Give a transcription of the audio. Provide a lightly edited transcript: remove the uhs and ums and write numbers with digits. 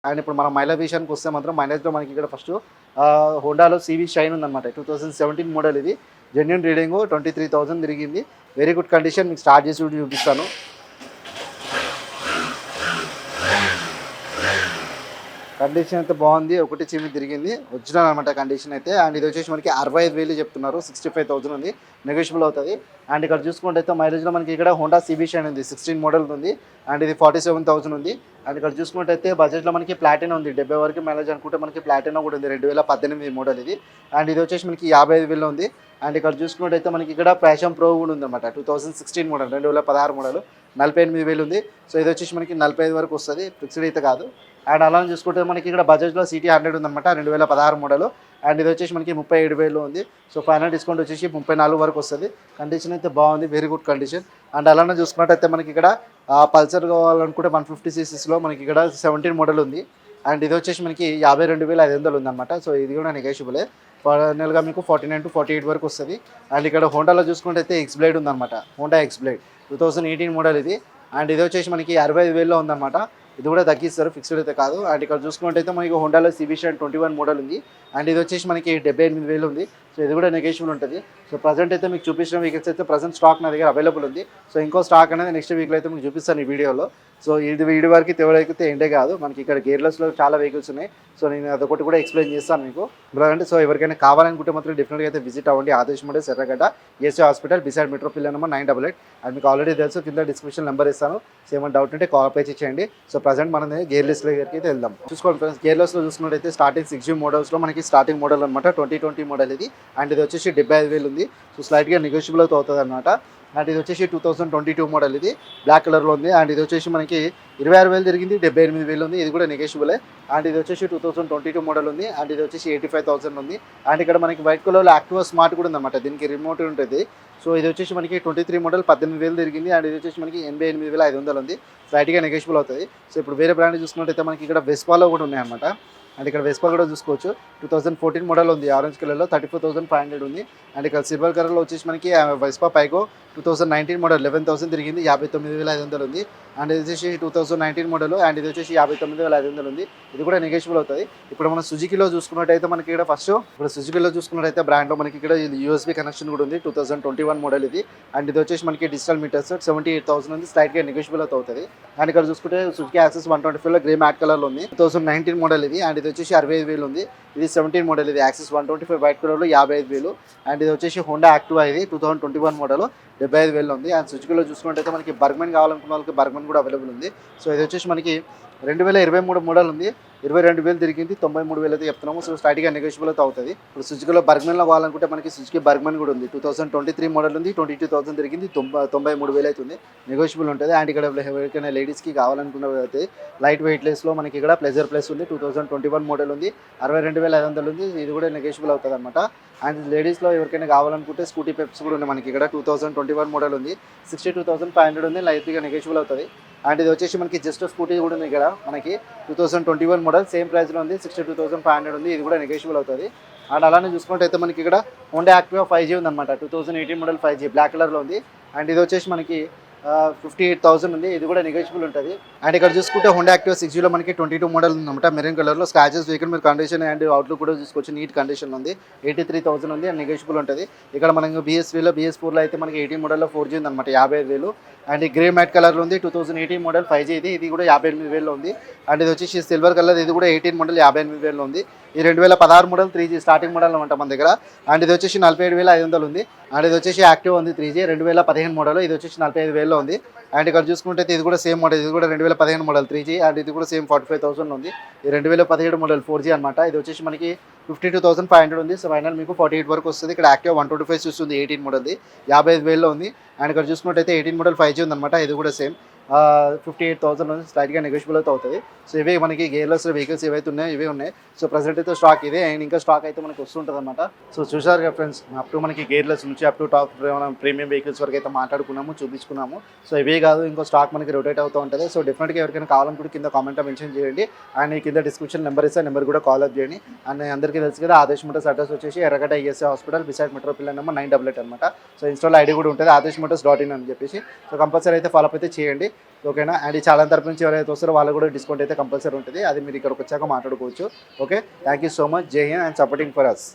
And ఇప్పుడు మనం mileage విషయానికి వస్తే మాత్రం మైలేజ్లో మనకి ఇక్కడ ఫస్ట్ హోండాలో సివి షైన్ ఉందన్నమాట. 2017 మోడల్ ఇది. జెన్యూన్ రీడింగ్ 23,000 తిరిగింది. Very good condition. మీకు స్టార్ట్ చేసి కూడా చూపిస్తాను. కండిషన్ అయితే బాగుంది. ఒకటి చీమి తిరిగింది. ఒరిజినల్ అనమాట కండిషన్ అయితే. అండ్ ఇది వచ్చేసి మనకి 65,000 చెప్తున్నారు. 65,000 ఉంది. నెగోషియబుల్ అవుతుంది. అండ్ ఇక్కడ చూసుకుంటే అయితే మైలేజ్లో మనకి ఇక్కడ హోండా సిబీ షైన్ ఉంది. 16 మోడల్ ఉంది. అండ్ ఇది 47,000 ఉంది. అండ్ ఇక్కడ చూసుకుంటే అయితే బడ్జెట్లో మనకి ప్లాటినా ఉంది. 70 వరకు మైలేజ్ అనుకుంటే మనకి ప్లాటినా కూడా ఉంది. 2018 మోడల్ ఇది. అండ్ ఇది వచ్చేసి మనకి 55,000 ఉంది. అండ్ ఇక్కడ చూసుకుంటే అయితే మనకి ఇక్కడ ప్యాషన్ ప్రో కూడా ఉందన్నమాట. 2016 మోడల్, 2016 మోడల్, 48,000 ఉంది. సో ఇది వచ్చేసి మనకి 45 వరకు వస్తుంది. ఫిక్స్డ్ అయితే కాదు. అండ్ అలా చూసుకుంటే మనకి ఇక్కడ బజాజ్లో సిటీ 100 ఉందన్నమాట. 2016 మోడల్. అండ్ ఇది వచ్చేసి మనకి 37,000 ఉంది. సో ఫైనల్ డిస్కౌంట్ వచ్చేసి 34 వరకు వస్తుంది. కండిషన్ అయితే బాగుంది. Very good condition. అండ్ అలానే చూసుకున్నట్టయితే మనకి ఇక్కడ పల్సర్ కావాలనుకుంటే 150cc మనకి ఇక్కడ 17 మోడల్ ఉంది. అండ్ ఇది వచ్చేసి మనకి 52,500 ఉందన్నమాట. సో ఇది కూడా నెగోషియబులే. ఫైనల్గా మీకు 49 to 48 వరకు వస్తుంది. అండ్ ఇక్కడ హోండాలో చూసుకుంటే అయితే ఎక్స్ బ్లేడ్ ఉందన్నమాట. హోండా ఎక్స్ బ్లేడ్ 2018 మోడల్ ఇది. అండ్ ఇది వచ్చేసి మనకి 65,000 ఉందన్నమాట. ఇది కూడా తగ్గిస్తారు. ఫిక్స్డ్ అయితే కాదు. అండ్ ఇక్కడ చూసుకున్నట్టయితే మనకి హోండాలో సిబీ షైన్ 21 మోడల్ ఉంది. అండ్ ఇది వచ్చేసి మనకి 78,000 ఉంది. సో ఇది కూడా నెగోషియబుల్ ఉంటుంది. సో ప్రజెంట్ అయితే మీకు చూపించిన వెహికల్స్ అయితే ప్రజెంట్ స్టాక్ నా దగ్గర అవైలబుల్ ఉంది. సో ఇంకో స్టాక్ అనేది నెక్స్ట్ వీక్లో అయితే మీకు చూపిస్తాను ఈ వీడియోలో. సో ఇది వీడియో వరకు తెవడైతే ఎండే కాదు. మనకి ఇక్కడ గేర్లెస్లో చాలా వెహికల్స్ ఉన్నాయి. సో నేను అదొకటి కూడా ఎక్స్ప్లెయిన్ చేస్తాను మీకు. అంటే సో ఎవరికైనా కావాలనుకుంటే మాత్రం డెఫినెట్గా అయితే విజిట్ అవ్వండి. ఆదేశ్ మోడల్స్ ఎర్రగడ్డ AC hospital beside metro pillar number 988. And మీకు ఆల్రెడీ తెలుసు, కింద డిస్క్రిప్షన్ నెంబర్ ఇస్తాను. సో ఏమైనా డౌట్ ఉంటే కాల్ పే చేయండి. సో ప్రజెంట్ మనం గేర్లెస్ దగ్గరికి అయితే వెళ్దాం. చూసుకోండి ఫ్రెండ్స్, గేర్లెస్లో చూసుకున్నట్టయితే స్టార్టింగ్ 6G మోడల్స్లో మనకి స్టార్టింగ్ మోడల్ అనమాట. 2020 మోడల్ ఇది. అండ్ ఇది వచ్చేసి 75,000 ఉంది. సో స్లైట్గా నెగోషియబుల్ అవుతుంది అనమాట. అండ్ ఇది వచ్చేసి 2022 మోడల్ ఇది. బ్లాక్ కలర్లో ఉంది. అండ్ ఇది వచ్చేసి మనకి 26,000 తిరిగింది. 78,000 ఉంది. ఇది కూడా నెగోషియబులే. అండ్ ఇది వచ్చేసి 2022 మోడల్ ఉంది. అండ్ ఇది వచ్చేసి 85,000 ఉంది. అండ్ ఇక్కడ మనకి వైట్ కలర్లో యాక్టివా స్మార్ట్ కూడా ఉందన్నమాట. దీనికి రిమోట్ ఉంటుంది. సో ఇది వచ్చేసి మనకి 23 మోడల్ 18,000 తిరిగింది. అండ్ ఇది వచ్చేసి మనకి 88,500 ఉంది. స్లైట్గా నెగోషియబుల్ అవుతుంది. సో ఇప్పుడు వేరే బ్రాండ్ చూసుకున్నట్టయితే మనకి ఇక్కడ వెస్పాలో కూడా ఉన్నాయన్నమాట. అండ్ ఇక్కడ వెస్పా కూడా చూసుకోవచ్చు. 2014 మోడల్ ఉంది. ఆరెంజ్ కలర్లో 34,500 ఉంది. అండ్ ఇక్కడ సిల్వర్ కలర్లో వచ్చేసి మనకి వెస్పా పైగో 2019 మోడల్ 11,000 తిరిగింది. 59,500 ఉంది. అండ్ ఇది వచ్చేసి 2019 మోడల్. అండ్ ఇది వచ్చేసి 59,500 ఉంది. ఇది కూడా నెగోషియబుల్ అవుతుంది. ఇప్పుడు మనం సుజుకిలో చూసుకున్నట్టయితే మనకి ఇక్కడ ఫస్ట్ ఇప్పుడు సుజుకిలో చూసుకున్నట్టయితే బ్రాండ్లో మనకి ఇక్కడ USB కనెక్షన్ కూడా ఉంది. 2021 మోడల్ ఇది. అండ్ ఇది వచ్చేసి మనకి డిజిటల్ మీటర్స్ 78,000 ఉంది. స్లైట్గా నెగోషియబుల్ అవుతుంది. అండ్ ఇక్కడ చూసుకుంటే సుజుకి యాక్సెస్ 125లో గ్రే మ్యాట్ కలర్లో ఉంది. 2019 మోడల్ ఇది. అండ్ ఇది వచ్చేసి 65,000 ఉంది. ఇది 17 మోడల్ ఇది. యాక్సెస్ 125 వైట్ కలర్లో 55,000. అండ్ ఇది వచ్చేసి హోండా యాక్టివా ఇది 2021 మోడల్ 75,000 ఉంది. అండ్ సుజుకిలో చూసుకున్నట్టయితే మనకి బర్గ్మన్ కావాలనుకున్న వాళ్ళకి బర్గ్మన్ కూడా అవైలబుల్ ఉంది. సో ఇది వచ్చేసి మనకి 2023 మోడల్ ఉంది. 22,000 తిరిగింది. 93,000 అయితే చెప్తున్నాము. సో స్ట్రైట్గా నెగోషియబుల్ అయితే అవుతుంది. ఇప్పుడు సుజుకిలో బర్గ్మన్లో కావాలనుకుంటే మనకి సుజుకి బర్గ్మన్ కూడా ఉంది. 2023 మోడల్ ఉంది. 22,000 తిరిగింది. 93,000 అయితే ఉంది. నెగోషియబుల్ ఉంటుంది. అండ్ ఇక్కడ ఎవరికైనా లేడీస్కి కావాలనుకున్న అయితే లైట్ వెయిట్లెస్లో మనకి ఇక్కడ ప్లెజర్ ప్లస్ ఉంది. 2021 మోడల్ ఉంది. 62,500 ఉంది. ఇది కూడా నెగోషియబుల్ అవుతుంది అనమాట. అండ్ లేడీస్లో ఎవరికైనా కావాలనుకుంటే స్కూటీ పెప్స్ కూడా ఉన్నాయి మనకి ఇక్కడ. 2021 మోడల్ ఉంది. 62,500 ఉంది. లైట్గా నెగోషియబుల్ అవుతుంది. అండ్ ఇది వచ్చేసి మనకి జస్ట్ స్కూటీ కూడా ఉంది ఇక్కడ మనకి. 2021 మోడల్ సేమ్ ప్రైస్లో ఉంది. 62,500 ఉంది. ఇది కూడా నెగోషియబుల్ అవుతుంది. అండ్ అలానే చూసుకుంటే అయితే మనకి ఇక్కడ హోండా యాక్టివా 5G ఉందన్నమాట. 2018 మోడల్ 5G బ్లాక్ కలర్లో ఉంది. అండ్ ఇది వచ్చేసి మనకి 58,000 ఉంది. ఇది కూడా నెగోషియబుల్ ఉంటుంది. అండ్ ఇక్కడ చూసుకుంటే హోండా యాక్టివా 6Gలో మనకి 22 మోడల్ ఉందన్నమాట. మెరూన్ కలర్లో స్క్రాచెస్ వెహికల్ మీరు కండిషన్ అండ్ అవుట్లుక్ కూడా చూసుకోవచ్చు. నీట్ కండిషన్ ఉంది. 83,000 ఉంది. అండ్ నెగోషియబుల్ ఉంటుంది. ఇక్కడ మనకి BS4లో అయితే మనకి 18 మోడల్లో 4G ఉందన్నమాట. 55,000. అండ్ గ్రే మ్యాట్ కలర్లో ఉంది. 2018 మోడల్ 5G ఇది కూడా 58,000 ఉంది. అండ్ ఇది వచ్చేసి సిల్వర్ కలర్ ఇది కూడా 18 మోడల్ 58,000 ఉంది. ఈ 2016 మోడల్ 3G స్టార్టింగ్ మోడల్ అనమాట మన దగ్గర. అండ్ ఇది వచ్చేసి 47,500 ఉంది. అండ్ ఇది వచ్చేసి యాక్టివ్ ఉంది 3G 2015 మోడల్. ఇది వచ్చేసి 45,000 ఉంది. అండ్ ఇక్కడ చూసుకుంటే ఇది కూడా సేమ్ మోడల్. ఇది కూడా 2015 మోడల్ 3G. అండ్ ఇది కూడా సేమ్ 45,000 ఉంది. ఈ 2017 మోడల్ 4G అనమాట. ఇది వచ్చేసి మనకి 52,500 ఉంది. సో ఫైనల్ మీకు 48 వరకు వస్తుంది. ఇక్కడ యాక్టివ్ 125 చూస్తుంది 18 మోడల్ది 55,000 ఉంది. అండ్ ఇక్కడ చూసుకున్నట్టయితే 18 మోడల్ 5G ఉందన్నమాట. ఇది కూడా సేమ్ 58,000 ఉంది. స్లైట్గా నెగోషియబుల్ అయితే అవుతుంది. సో ఇవే మనకి గేర్లెస్ వెహికల్స్ ఏవైతే ఉన్నాయో ఇవే ఉన్నాయి. సో ప్రజెంట్ అయితే స్టాక్ ఇదే. అండ్ ఇంకా స్టాక్ అయితే మనకి వస్తుంటుంది అనమాట. సో చూసారు కదా ఫ్రెండ్స్, అప్ టు మనకి గేర్లెస్ నుంచి up to top premium vehicles వరకు అయితే మాట్లాడుకున్నాము, చూపించుకున్నాము. సో ఇవే కాదు ఇంకో స్టాక్ మనకి రొటేట్ అవుతూ ఉంటుంది. సో డెఫినెట్గా ఎవరికైనా కావాలనుకుంటే కింద కామెంట్లో మెన్షన్ చేయండి. అండ్ కింద డిస్క్రిప్షన్ నెంబర్ ఇస్తే నెంబర్ కూడా కాల్ అప్ చేయండి. అండ్ అందరికీ తెలుసు కదా ఆదేశ్ మోటార్స్ అడ్రస్ వచ్చేసి ఎర్రగడ్డ ESI hospital beside metro pillar number 988 అనమాట. సో ఇన్స్టాల్ ఐడి కూడా ఉంటుంది ఆదేశ్ మోటార్స్ .in అని చెప్పేసి. సో కంపల్సరీ అయితే ఫాలో అప్ అయితే చేయండి. ఓకేనా. అండ్ ఈ ఛానల్ తరపు నుంచి ఎవరైతే వస్తారో వాళ్ళు కూడా డిస్కౌంట్ అయితే కంపల్సరీ ఉంటుంది, అది మీరు ఇక్కడికి వచ్చాక మాట్లాడుకోవచ్చు. Okay, thank you so much. జై హింద్ అండ్ సపోర్టింగ్ ఫర్ అస్.